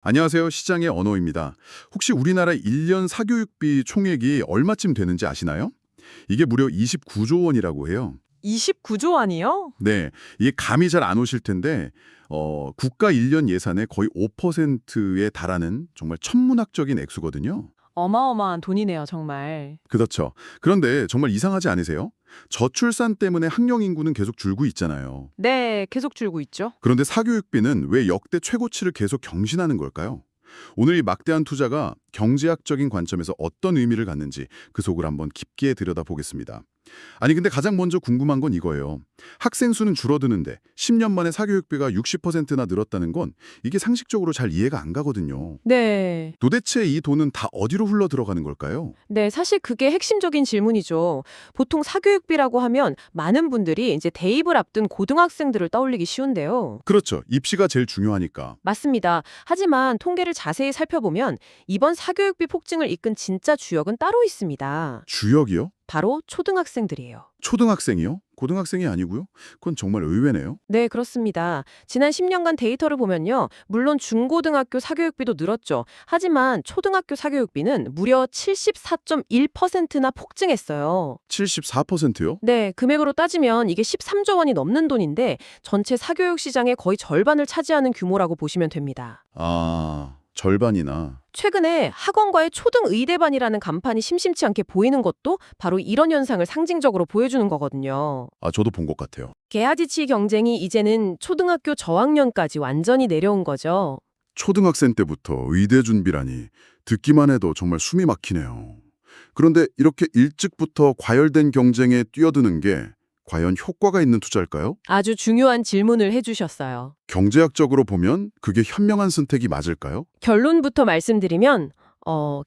안녕하세요. 시장의 언어입니다. 혹시 우리나라 1년 사교육비 총액이 얼마쯤 되는지 아시나요? 이게 무려 29조 원이라고 해요. 29조 원이요? 네, 이게 감이 잘 안 오실 텐데 국가 1년 예산의 거의 5%에 달하는 정말 천문학적인 액수거든요. 어마어마한 돈이네요, 정말. 그렇죠. 그런데 정말 이상하지 않으세요? 저출산 때문에 학령 인구는 계속 줄고 있잖아요. 네, 계속 줄고 있죠. 그런데 사교육비는 왜 역대 최고치를 계속 경신하는 걸까요? 오늘 이 막대한 투자가 경제학적인 관점에서 어떤 의미를 갖는지 그 속을 한번 깊게 들여다보겠습니다. 아니 근데 가장 먼저 궁금한 건 이거예요. 학생 수는 줄어드는데 10년 만에 사교육비가 60%나 늘었다는 건 이게 상식적으로 잘 이해가 안 가거든요. 네. 도대체 이 돈은 다 어디로 흘러 들어가는 걸까요? 네, 사실 그게 핵심적인 질문이죠. 보통 사교육비라고 하면 많은 분들이 이제 대입을 앞둔 고등학생들을 떠올리기 쉬운데요. 그렇죠. 입시가 제일 중요하니까. 맞습니다. 하지만 통계를 자세히 살펴보면 이번 사교육비 폭증을 이끈 진짜 주역은 따로 있습니다. 주역이요? 바로 초등학생들이에요. 초등학생이요? 고등학생이 아니고요? 그건 정말 의외네요. 네, 그렇습니다. 지난 10년간 데이터를 보면요. 물론 중고등학교 사교육비도 늘었죠. 하지만 초등학교 사교육비는 무려 74.1%나 폭증했어요. 74%요? 네, 금액으로 따지면 이게 13조 원이 넘는 돈인데 전체 사교육 시장의 거의 절반을 차지하는 규모라고 보시면 됩니다. 아, 절반이나. 최근에 학원과의 초등의대반이라는 간판이 심심치 않게 보이는 것도 바로 이런 현상을 상징적으로 보여주는 거거든요. 아, 저도 본 것 같아요. 계하지치 경쟁이 이제는 초등학교 저학년까지 완전히 내려온 거죠. 초등학생 때부터 의대 준비라니 듣기만 해도 정말 숨이 막히네요. 그런데 이렇게 일찍부터 과열된 경쟁에 뛰어드는 게 과연 효과가 있는 투자일까요? 아주 중요한 질문을 해주셨어요. 경제학적으로 보면 그게 현명한 선택이 맞을까요? 결론부터 말씀드리면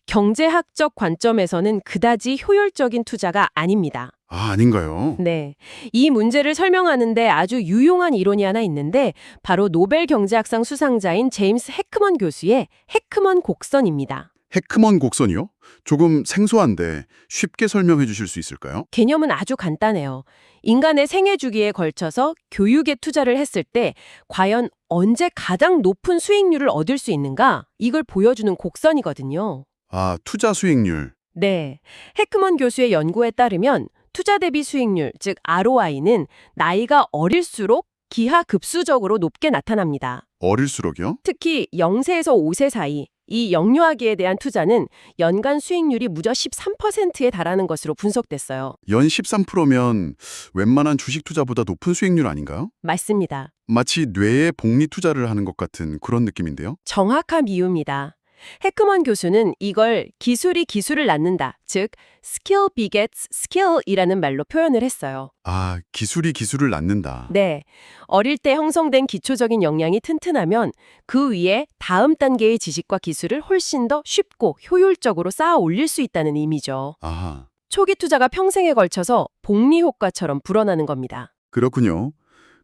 경제학적 관점에서는 그다지 효율적인 투자가 아닙니다. 아, 아닌가요? 네. 이 문제를 설명하는데 아주 유용한 이론이 하나 있는데 바로 노벨 경제학상 수상자인 제임스 해크먼 교수의 해크먼 곡선입니다. 해크먼 곡선이요? 조금 생소한데 쉽게 설명해 주실 수 있을까요? 개념은 아주 간단해요. 인간의 생애 주기에 걸쳐서 교육에 투자를 했을 때 과연 언제 가장 높은 수익률을 얻을 수 있는가? 이걸 보여주는 곡선이거든요. 아, 투자 수익률. 네. 해크먼 교수의 연구에 따르면 투자 대비 수익률, 즉 ROI는 나이가 어릴수록 기하급수적으로 높게 나타납니다. 어릴수록이요? 특히 0세에서 5세 사이, 이 영유아기에 대한 투자는 연간 수익률이 무려 13%에 달하는 것으로 분석됐어요. 연 13%면 웬만한 주식 투자보다 높은 수익률 아닌가요? 맞습니다. 마치 뇌에 복리 투자를 하는 것 같은 그런 느낌인데요. 정확한 비유입니다. 해크먼 교수는 이걸 기술이 기술을 낳는다, 즉 skill begets skill이라는 말로 표현을 했어요. 아, 기술이 기술을 낳는다. 네, 어릴 때 형성된 기초적인 역량이 튼튼하면 그 위에 다음 단계의 지식과 기술을 훨씬 더 쉽고 효율적으로 쌓아 올릴 수 있다는 의미죠. 아하, 초기 투자가 평생에 걸쳐서 복리 효과처럼 불어나는 겁니다. 그렇군요.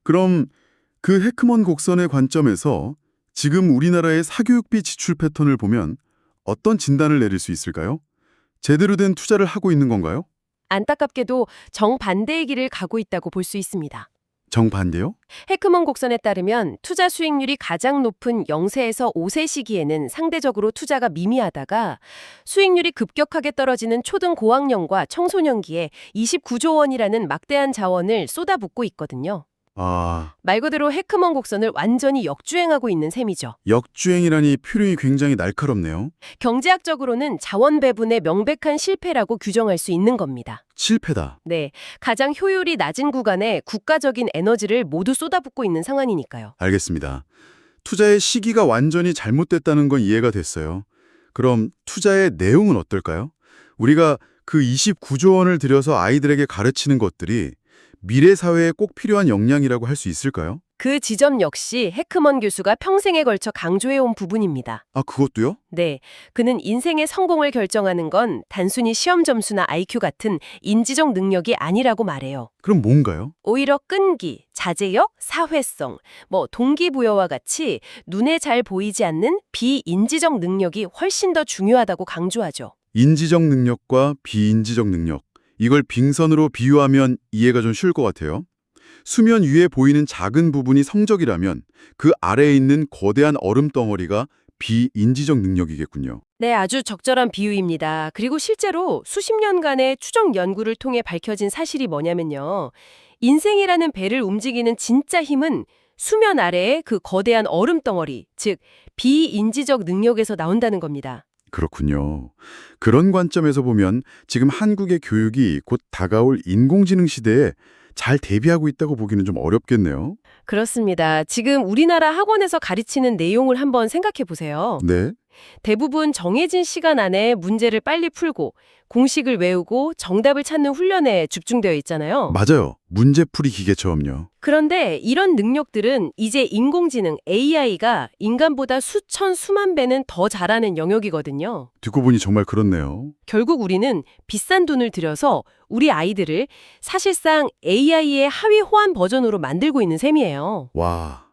그럼 그 해크먼 곡선의 관점에서 지금 우리나라의 사교육비 지출 패턴을 보면 어떤 진단을 내릴 수 있을까요? 제대로 된 투자를 하고 있는 건가요? 안타깝게도 정반대의 길을 가고 있다고 볼 수 있습니다. 정반대요? 해크먼 곡선에 따르면 투자 수익률이 가장 높은 0세에서 5세 시기에는 상대적으로 투자가 미미하다가 수익률이 급격하게 떨어지는 초등 고학년과 청소년기에 29조 원이라는 막대한 자원을 쏟아붓고 있거든요. 아, 말 그대로 해크먼 곡선을 완전히 역주행하고 있는 셈이죠. 역주행이라니 표현이 굉장히 날카롭네요. 경제학적으로는 자원 배분의 명백한 실패라고 규정할 수 있는 겁니다. 실패다. 네, 가장 효율이 낮은 구간에 국가적인 에너지를 모두 쏟아붓고 있는 상황이니까요. 알겠습니다. 투자의 시기가 완전히 잘못됐다는 건 이해가 됐어요. 그럼 투자의 내용은 어떨까요? 우리가 그 29조 원을 들여서 아이들에게 가르치는 것들이 미래 사회에 꼭 필요한 역량이라고 할 수 있을까요? 그 지점 역시 해크먼 교수가 평생에 걸쳐 강조해온 부분입니다. 아, 그것도요? 네, 그는 인생의 성공을 결정하는 건 단순히 시험 점수나 IQ 같은 인지적 능력이 아니라고 말해요. 그럼 뭔가요? 오히려 끈기, 자제력, 사회성, 동기부여와 같이 눈에 잘 보이지 않는 비인지적 능력이 훨씬 더 중요하다고 강조하죠. 인지적 능력과 비인지적 능력. 이걸 빙선으로 비유하면 이해가 좀 쉬울 것 같아요. 수면 위에 보이는 작은 부분이 성적이라면 그 아래에 있는 거대한 얼음 덩어리가 비인지적 능력이겠군요. 네, 아주 적절한 비유입니다. 그리고 실제로 수십 년간의 추적 연구를 통해 밝혀진 사실이 뭐냐면요. 인생이라는 배를 움직이는 진짜 힘은 수면 아래의 그 거대한 얼음 덩어리, 즉 비인지적 능력에서 나온다는 겁니다. 그렇군요. 그런 관점에서 보면 지금 한국의 교육이 곧 다가올 인공지능 시대에 잘 대비하고 있다고 보기는 좀 어렵겠네요. 그렇습니다. 지금 우리나라 학원에서 가르치는 내용을 한번 생각해 보세요. 네. 대부분 정해진 시간 안에 문제를 빨리 풀고 공식을 외우고 정답을 찾는 훈련에 집중되어 있잖아요. 맞아요. 문제풀이 기계처럼요. 그런데 이런 능력들은 이제 인공지능 AI가 인간보다 수천 수만 배는 더 잘하는 영역이거든요. 듣고 보니 정말 그렇네요. 결국 우리는 비싼 돈을 들여서 우리 아이들을 사실상 AI의 하위 호환 버전으로 만들고 있는 셈이에요. 와,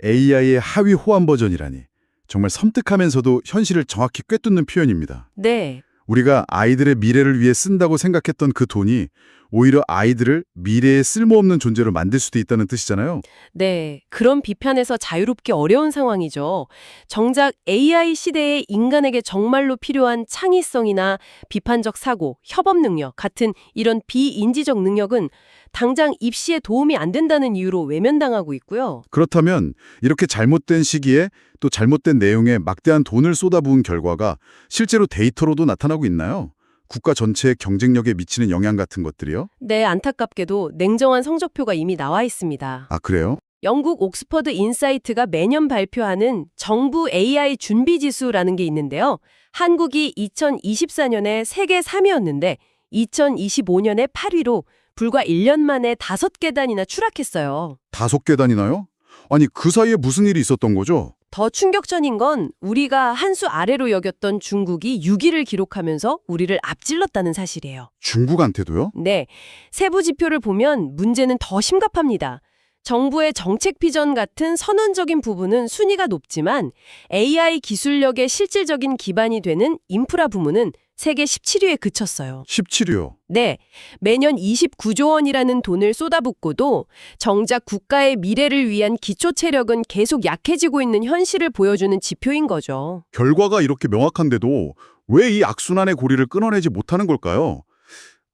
AI의 하위 호환 버전이라니. 정말 섬뜩하면서도 현실을 정확히 꿰뚫는 표현입니다. 네. 우리가 아이들의 미래를 위해 쓴다고 생각했던 그 돈이 오히려 아이들을 미래에 쓸모없는 존재로 만들 수도 있다는 뜻이잖아요. 네, 그런 비판에서 자유롭기 어려운 상황이죠. 정작 AI 시대에 인간에게 정말로 필요한 창의성이나 비판적 사고, 협업 능력 같은 이런 비인지적 능력은 당장 입시에 도움이 안 된다는 이유로 외면당하고 있고요. 그렇다면 이렇게 잘못된 시기에 또 잘못된 내용에 막대한 돈을 쏟아부은 결과가 실제로 데이터로도 나타나고 있나요? 국가 전체의 경쟁력에 미치는 영향 같은 것들이요? 네, 안타깝게도 냉정한 성적표가 이미 나와 있습니다. 아, 그래요? 영국 옥스퍼드 인사이트가 매년 발표하는 정부 AI 준비 지수라는 게 있는데요. 한국이 2024년에 세계 3위였는데 2025년에 8위로 불과 1년 만에 5계단이나 추락했어요. 5계단이나요? 아니, 그 사이에 무슨 일이 있었던 거죠? 더 충격적인 건 우리가 한 수 아래로 여겼던 중국이 6위를 기록하면서 우리를 앞질렀다는 사실이에요. 중국한테도요? 네, 세부 지표를 보면 문제는 더 심각합니다. 정부의 정책 비전 같은 선언적인 부분은 순위가 높지만 AI 기술력의 실질적인 기반이 되는 인프라 부문은 세계 17위에 그쳤어요. 17위요. 네, 매년 29조 원이라는 돈을 쏟아붓고도 정작 국가의 미래를 위한 기초 체력은 계속 약해지고 있는 현실을 보여주는 지표인 거죠. 결과가 이렇게 명확한데도 왜 이 악순환의 고리를 끊어내지 못하는 걸까요?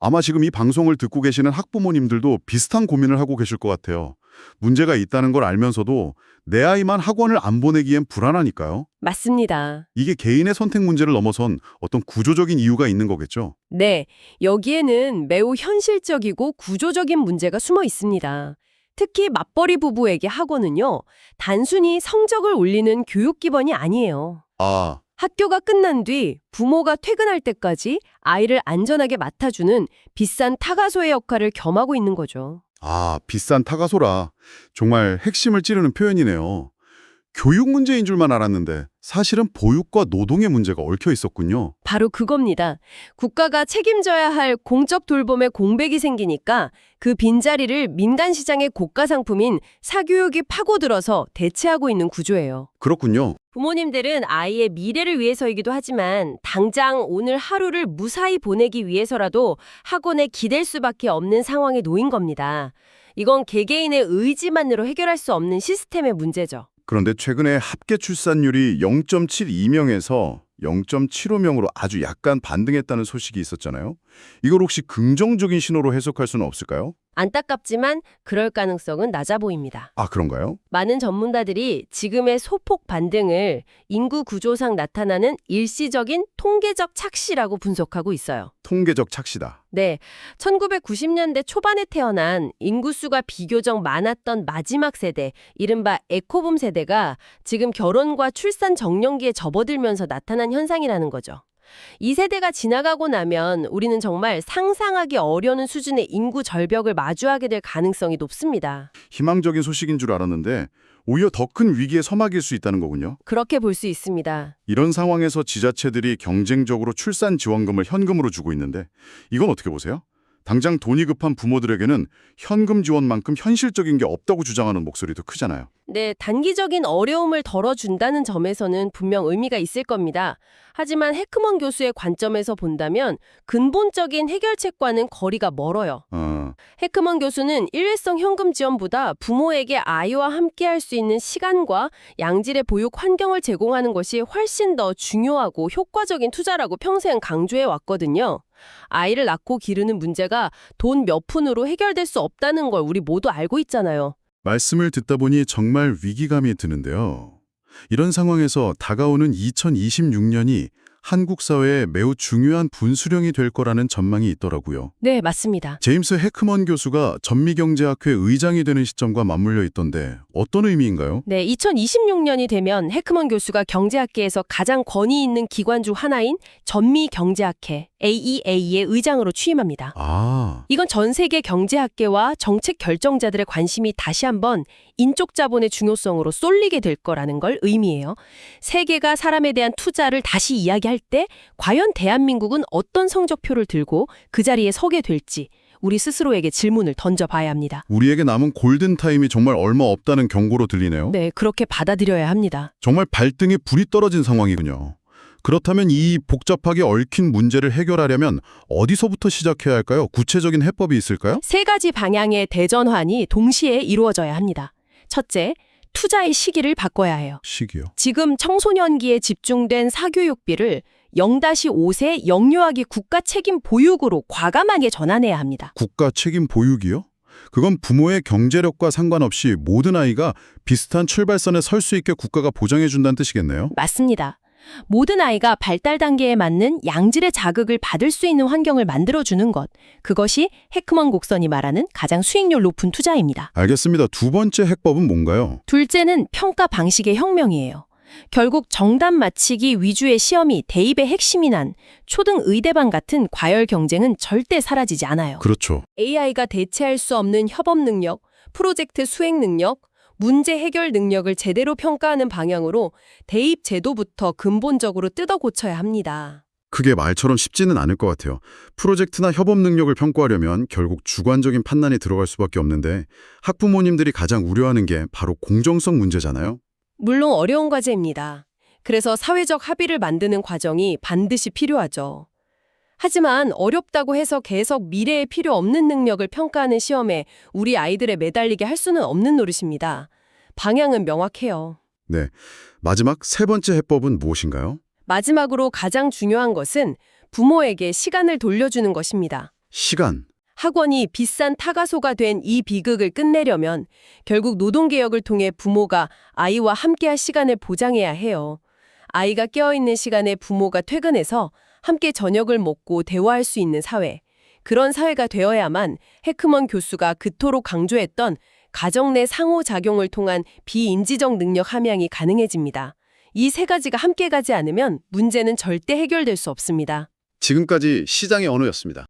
아마 지금 이 방송을 듣고 계시는 학부모님들도 비슷한 고민을 하고 계실 것 같아요. 문제가 있다는 걸 알면서도 내 아이만 학원을 안 보내기엔 불안하니까요. 맞습니다. 이게 개인의 선택 문제를 넘어선 어떤 구조적인 이유가 있는 거겠죠. 네, 여기에는 매우 현실적이고 구조적인 문제가 숨어 있습니다. 특히 맞벌이 부부에게 학원은요, 단순히 성적을 올리는 교육 기반이 아니에요. 아, 학교가 끝난 뒤 부모가 퇴근할 때까지 아이를 안전하게 맡아주는 비싼 타가소의 역할을 겸하고 있는 거죠. 비싼 타가소라. 정말 핵심을 찌르는 표현이네요. 교육 문제인 줄만 알았는데 사실은 보육과 노동의 문제가 얽혀 있었군요. 바로 그겁니다. 국가가 책임져야 할 공적 돌봄에 공백이 생기니까 그 빈자리를 민간 시장의 고가 상품인 사교육이 파고들어서 대체하고 있는 구조예요. 그렇군요. 부모님들은 아이의 미래를 위해서이기도 하지만 당장 오늘 하루를 무사히 보내기 위해서라도 학원에 기댈 수밖에 없는 상황에 놓인 겁니다. 이건 개개인의 의지만으로 해결할 수 없는 시스템의 문제죠. 그런데 최근에 합계 출산율이 0.72명에서 0.75명으로 아주 약간 반등했다는 소식이 있었잖아요. 이걸 혹시 긍정적인 신호로 해석할 수는 없을까요? 안타깝지만 그럴 가능성은 낮아 보입니다. 아, 그런가요? 많은 전문가들이 지금의 소폭 반등을 인구 구조상 나타나는 일시적인 통계적 착시라고 분석하고 있어요. 통계적 착시다. 네, 1990년대 초반에 태어난 인구수가 비교적 많았던 마지막 세대, 이른바 에코붐 세대가 지금 결혼과 출산 정년기에 접어들면서 나타난 현상이라는 거죠. 이 세대가 지나가고 나면 우리는 정말 상상하기 어려운 수준의 인구 절벽을 마주하게 될 가능성이 높습니다. 희망적인 소식인 줄 알았는데 오히려 더 큰 위기에 서막일 수 있다는 거군요. 그렇게 볼 수 있습니다. 이런 상황에서 지자체들이 경쟁적으로 출산 지원금을 현금으로 주고 있는데 이건 어떻게 보세요? 당장 돈이 급한 부모들에게는 현금 지원만큼 현실적인 게 없다고 주장하는 목소리도 크잖아요. 네, 단기적인 어려움을 덜어준다는 점에서는 분명 의미가 있을 겁니다. 하지만 해크먼 교수의 관점에서 본다면 근본적인 해결책과는 거리가 멀어요. 그렇구나. 해크먼 교수는 일회성 현금 지원보다 부모에게 아이와 함께할 수 있는 시간과 양질의 보육 환경을 제공하는 것이 훨씬 더 중요하고 효과적인 투자라고 평생 강조해 왔거든요. 아이를 낳고 기르는 문제가 돈 몇 푼으로 해결될 수 없다는 걸 우리 모두 알고 있잖아요. 말씀을 듣다 보니 정말 위기감이 드는데요. 이런 상황에서 다가오는 2026년이 한국 사회에 매우 중요한 분수령이 될 거라는 전망이 있더라고요. 네, 맞습니다. 제임스 해크먼 교수가 전미경제학회 의장이 되는 시점과 맞물려 있던데 어떤 의미인가요? 네, 2026년이 되면 해크먼 교수가 경제학계에서 가장 권위 있는 기관 중 하나인 전미경제학회 AEA의 의장으로 취임합니다. 아, 이건 전 세계 경제학계와 정책 결정자들의 관심이 다시 한번 인적 자본의 중요성으로 쏠리게 될 거라는 걸 의미해요. 세계가 사람에 대한 투자를 다시 이야기할 때 과연 대한민국은 어떤 성적표를 들고 그 자리에 서게 될지 우리 스스로에게 질문을 던져봐야 합니다. 우리에게 남은 골든타임이 정말 얼마 없다는 경고로 들리네요. 네, 그렇게 받아들여야 합니다. 정말 발등에 불이 떨어진 상황이군요. 그렇다면 이 복잡하게 얽힌 문제를 해결하려면 어디서부터 시작해야 할까요? 구체적인 해법이 있을까요? 세 가지 방향의 대전환이 동시에 이루어져야 합니다. 첫째, 투자의 시기를 바꿔야 해요. 시기요. 지금 청소년기에 집중된 사교육비를 0-5세 영유아기 국가 책임 보육으로 과감하게 전환해야 합니다. 국가 책임 보육이요? 그건 부모의 경제력과 상관없이 모든 아이가 비슷한 출발선에 설 수 있게 국가가 보장해준다는 뜻이겠네요? 맞습니다. 모든 아이가 발달 단계에 맞는 양질의 자극을 받을 수 있는 환경을 만들어주는 것. 그것이 해크먼 곡선이 말하는 가장 수익률 높은 투자입니다. 알겠습니다. 두 번째 해법은 뭔가요? 둘째는 평가 방식의 혁명이에요. 결국 정답 맞히기 위주의 시험이 대입의 핵심이 난 초등 의대반 같은 과열 경쟁은 절대 사라지지 않아요. 그렇죠. AI가 대체할 수 없는 협업 능력, 프로젝트 수행 능력, 문제 해결 능력을 제대로 평가하는 방향으로 대입 제도부터 근본적으로 뜯어 고쳐야 합니다. 그게 말처럼 쉽지는 않을 것 같아요. 프로젝트나 협업 능력을 평가하려면 결국 주관적인 판단이 들어갈 수밖에 없는데 학부모님들이 가장 우려하는 게 바로 공정성 문제잖아요. 물론 어려운 과제입니다. 그래서 사회적 합의를 만드는 과정이 반드시 필요하죠. 하지만 어렵다고 해서 계속 미래에 필요 없는 능력을 평가하는 시험에 우리 아이들에 매달리게 할 수는 없는 노릇입니다. 방향은 명확해요. 네. 마지막 세 번째 해법은 무엇인가요? 마지막으로 가장 중요한 것은 부모에게 시간을 돌려주는 것입니다. 시간. 학원이 비싼 타가소가 된 이 비극을 끝내려면 결국 노동개혁을 통해 부모가 아이와 함께할 시간을 보장해야 해요. 아이가 깨어있는 시간에 부모가 퇴근해서 함께 저녁을 먹고 대화할 수 있는 사회. 그런 사회가 되어야만 해크먼 교수가 그토록 강조했던 가정 내 상호작용을 통한 비인지적 능력 함양이 가능해집니다. 이 세 가지가 함께 가지 않으면 문제는 절대 해결될 수 없습니다. 지금까지 시장의 언어였습니다.